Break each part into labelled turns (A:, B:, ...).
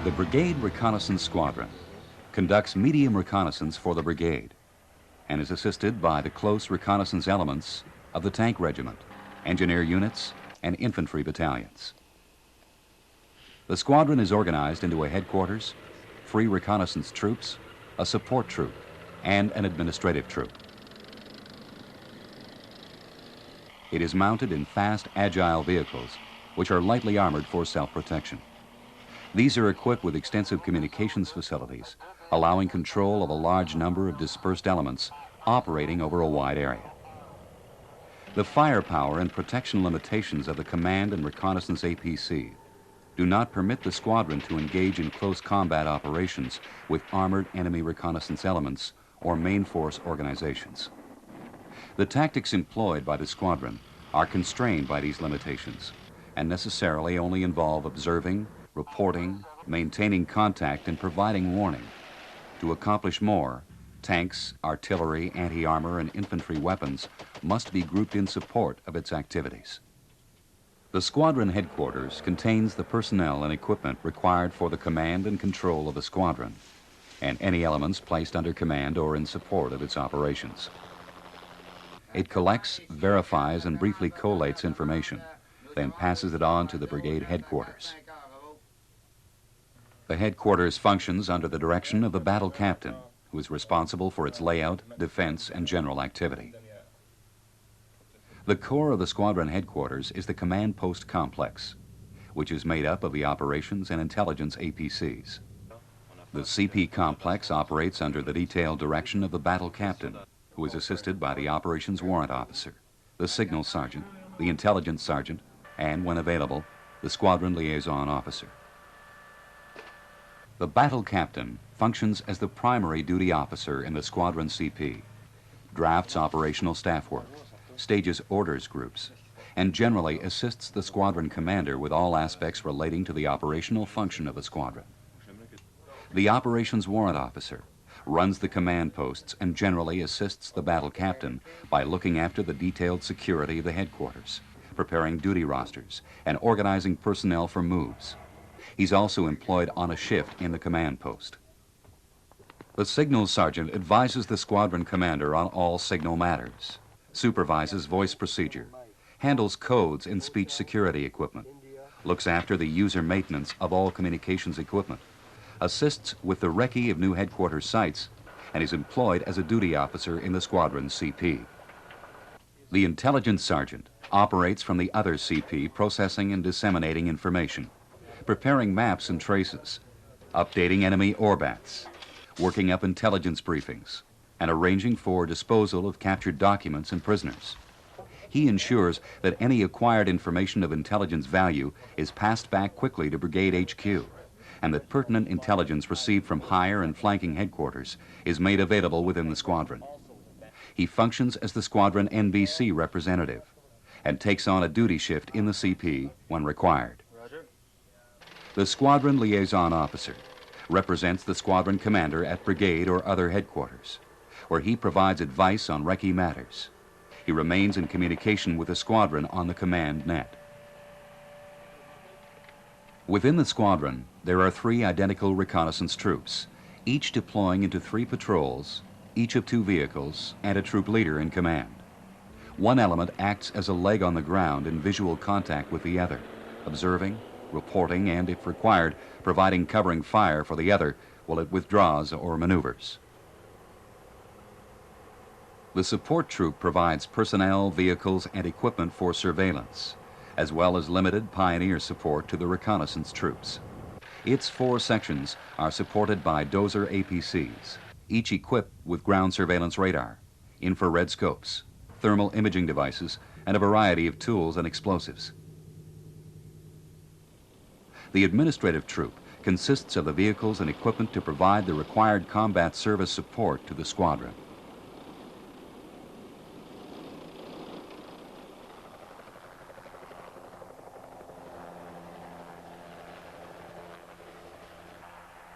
A: The Brigade Reconnaissance Squadron conducts medium reconnaissance for the brigade and is assisted by the close reconnaissance elements of the tank regiment, engineer units, and infantry battalions. The squadron is organized into a headquarters, free reconnaissance troops, a support troop, and an administrative troop. It is mounted in fast, agile vehicles, which are lightly armored for self-protection. These are equipped with extensive communications facilities, allowing control of a large number of dispersed elements operating over a wide area. The firepower and protection limitations of the command and reconnaissance APC do not permit the squadron to engage in close combat operations with armored enemy reconnaissance elements or main force organizations. The tactics employed by the squadron are constrained by these limitations and necessarily only involve observing, reporting, maintaining contact, and providing warning. To accomplish more, tanks, artillery, anti-armor, and infantry weapons must be grouped in support of its activities. The squadron headquarters contains the personnel and equipment required for the command and control of the squadron, and any elements placed under command or in support of its operations. It collects, verifies, and briefly collates information, then passes it on to the brigade headquarters. The headquarters functions under the direction of the battle captain, who is responsible for its layout, defense, and general activity. The core of the squadron headquarters is the command post complex, which is made up of the operations and intelligence APCs. The CP complex operates under the detailed direction of the battle captain, who is assisted by the operations warrant officer, the signal sergeant, the intelligence sergeant, and, when available, the squadron liaison officer. The battle captain functions as the primary duty officer in the squadron CP, drafts operational staff work, stages orders groups, and generally assists the squadron commander with all aspects relating to the operational function of the squadron. The operations warrant officer runs the command posts and generally assists the battle captain by looking after the detailed security of the headquarters, preparing duty rosters, and organizing personnel for moves. He's also employed on a shift in the command post. The signal sergeant advises the squadron commander on all signal matters, supervises voice procedure, handles codes and speech security equipment, looks after the user maintenance of all communications equipment, assists with the Recce of new headquarters sites, and is employed as a duty officer in the squadron CP. The intelligence sergeant operates from the other CP, processing and disseminating information, preparing maps and traces, updating enemy orbats, working up intelligence briefings, and arranging for disposal of captured documents and prisoners. He ensures that any acquired information of intelligence value is passed back quickly to Brigade HQ, and that pertinent intelligence received from higher and flanking headquarters is made available within the squadron. He functions as the squadron NBC representative and takes on a duty shift in the CP when required. The squadron liaison officer represents the squadron commander at brigade or other headquarters, where he provides advice on Recce matters. He remains in communication with the squadron on the command net. Within the squadron, there are 3 identical reconnaissance troops, each deploying into 3 patrols, each of 2 vehicles, and a troop leader in command. One element acts as a leg on the ground in visual contact with the other, observing, reporting, and, if required, providing covering fire for the other while it withdraws or maneuvers. The support troop provides personnel, vehicles, and equipment for surveillance, as well as limited pioneer support to the reconnaissance troops. Its 4 sections are supported by dozer APCs, each equipped with ground surveillance radar, infrared scopes, thermal imaging devices, and a variety of tools and explosives. The administrative troop consists of the vehicles and equipment to provide the required combat service support to the squadron.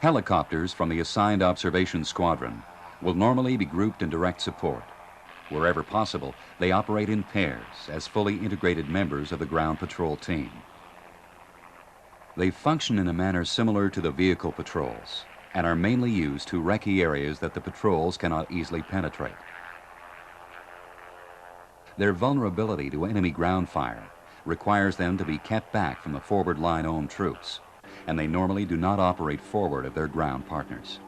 A: Helicopters from the assigned observation squadron will normally be grouped in direct support. Wherever possible, they operate in pairs as fully integrated members of the ground patrol team. They function in a manner similar to the vehicle patrols and are mainly used to recce areas that the patrols cannot easily penetrate. Their vulnerability to enemy ground fire requires them to be kept back from the forward line owned troops, and they normally do not operate forward of their ground partners.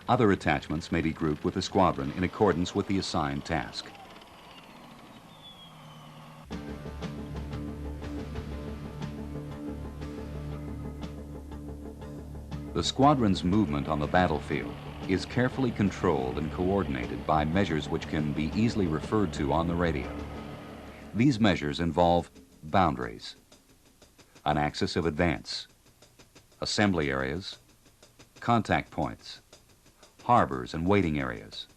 A: Other attachments may be grouped with the squadron in accordance with the assigned task. The squadron's movement on the battlefield is carefully controlled and coordinated by measures which can be easily referred to on the radio. These measures involve boundaries, an axis of advance, assembly areas, contact points, harbors and waiting areas,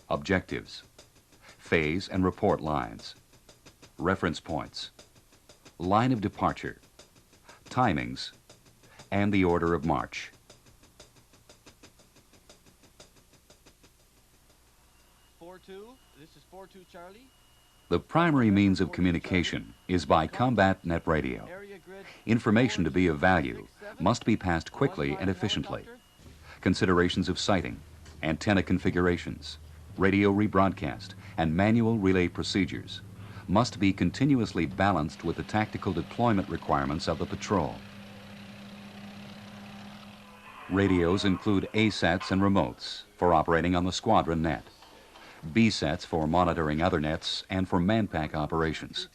A: objectives, phase and report lines, reference points, line of departure, timings, and the order of march.
B: This is 4-2 Charlie.
A: The primary means of communication is by combat net radio. Information to be of value must be passed quickly and efficiently. Considerations of sighting, antenna configurations, radio rebroadcast, and manual relay procedures must be continuously balanced with the tactical deployment requirements of the patrol. Radios include A sets and remotes for operating on the squadron net, B sets for monitoring other nets and for manpack operations,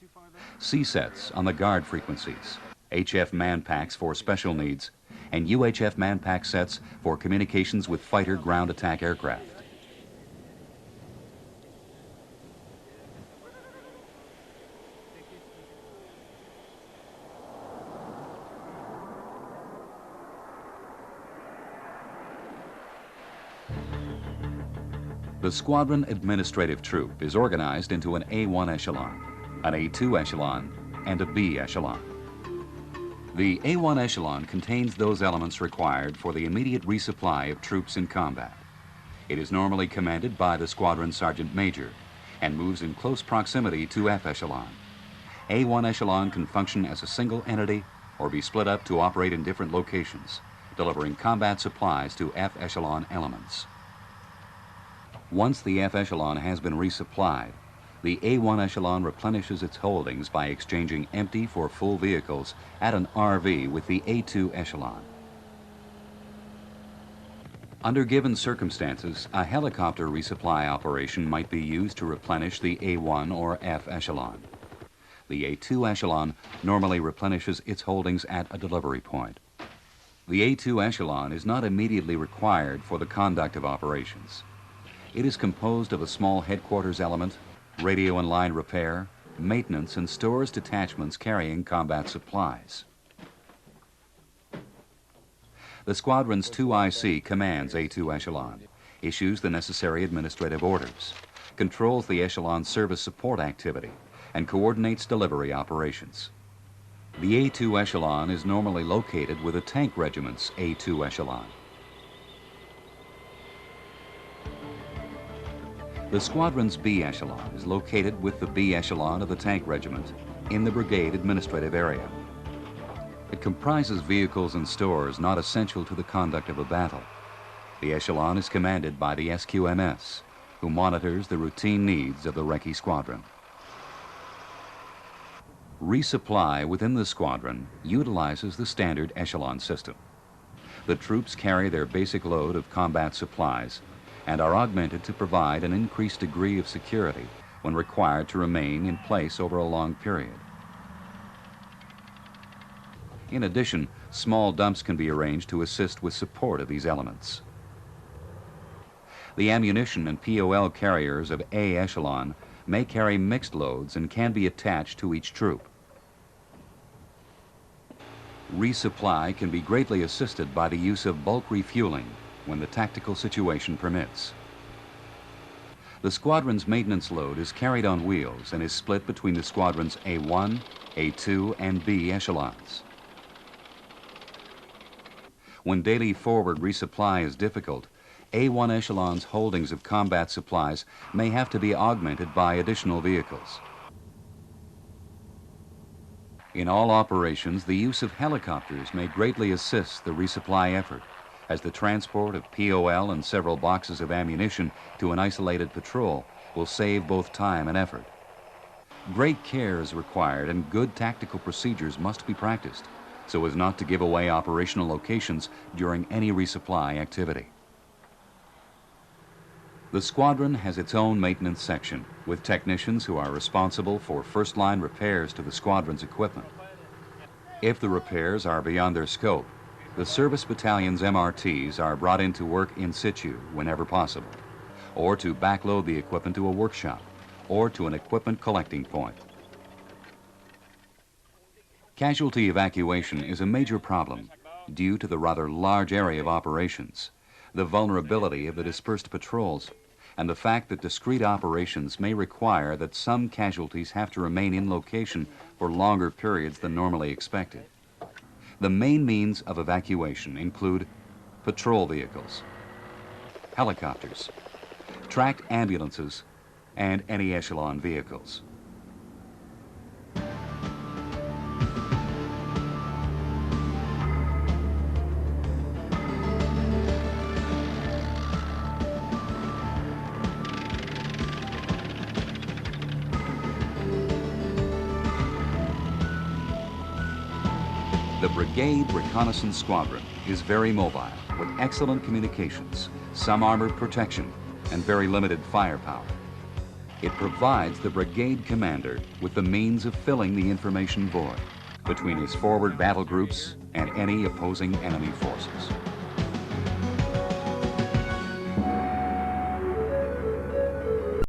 A: C sets on the guard frequencies, HF manpacks for special needs, and UHF manpack sets for communications with fighter ground attack aircraft. The squadron administrative troop is organized into an A1 echelon, an A2 echelon, and a B echelon. The A1 echelon contains those elements required for the immediate resupply of troops in combat. It is normally commanded by the squadron sergeant major and moves in close proximity to F echelon. A1 echelon can function as a single entity or be split up to operate in different locations, delivering combat supplies to F echelon elements. Once the F echelon has been resupplied, the A1 echelon replenishes its holdings by exchanging empty for full vehicles at an RV with the A2 echelon. Under given circumstances, a helicopter resupply operation might be used to replenish the A1 or F echelon. The A2 echelon normally replenishes its holdings at a delivery point. The A2 echelon is not immediately required for the conduct of operations. It is composed of a small headquarters element, radio and line repair, maintenance, and stores detachments carrying combat supplies. The squadron's 2IC commands A2 echelon, issues the necessary administrative orders, controls the echelon's service support activity, and coordinates delivery operations. The A2 echelon is normally located with a tank regiment's A2 echelon. The squadron's B echelon is located with the B echelon of the tank regiment in the brigade administrative area. It comprises vehicles and stores not essential to the conduct of a battle. The echelon is commanded by the SQMS, who monitors the routine needs of the Recce squadron. Resupply within the squadron utilizes the standard echelon system. The troops carry their basic load of combat supplies and are augmented to provide an increased degree of security when required to remain in place over a long period. In addition, small dumps can be arranged to assist with support of these elements. The ammunition and POL carriers of A echelon may carry mixed loads and can be attached to each troop. Resupply can be greatly assisted by the use of bulk refueling when the tactical situation permits. The squadron's maintenance load is carried on wheels and is split between the squadron's A1, A2, and B echelons. When daily forward resupply is difficult, A1 echelon's holdings of combat supplies may have to be augmented by additional vehicles. In all operations, the use of helicopters may greatly assist the resupply effort, as the transport of POL and several boxes of ammunition to an isolated patrol will save both time and effort. Great care is required and good tactical procedures must be practiced so as not to give away operational locations during any resupply activity. The squadron has its own maintenance section with technicians who are responsible for first-line repairs to the squadron's equipment. If the repairs are beyond their scope, the service battalion's MRTs are brought into work in situ whenever possible, or to backload the equipment to a workshop, or to an equipment collecting point. Casualty evacuation is a major problem due to the rather large area of operations, the vulnerability of the dispersed patrols, and the fact that discrete operations may require that some casualties have to remain in location for longer periods than normally expected. The main means of evacuation include patrol vehicles, helicopters, tracked ambulances, and any echelon vehicles. The Brigade Reconnaissance Squadron is very mobile with excellent communications, some armored protection, and very limited firepower. It provides the brigade commander with the means of filling the information void between his forward battle groups and any opposing enemy forces.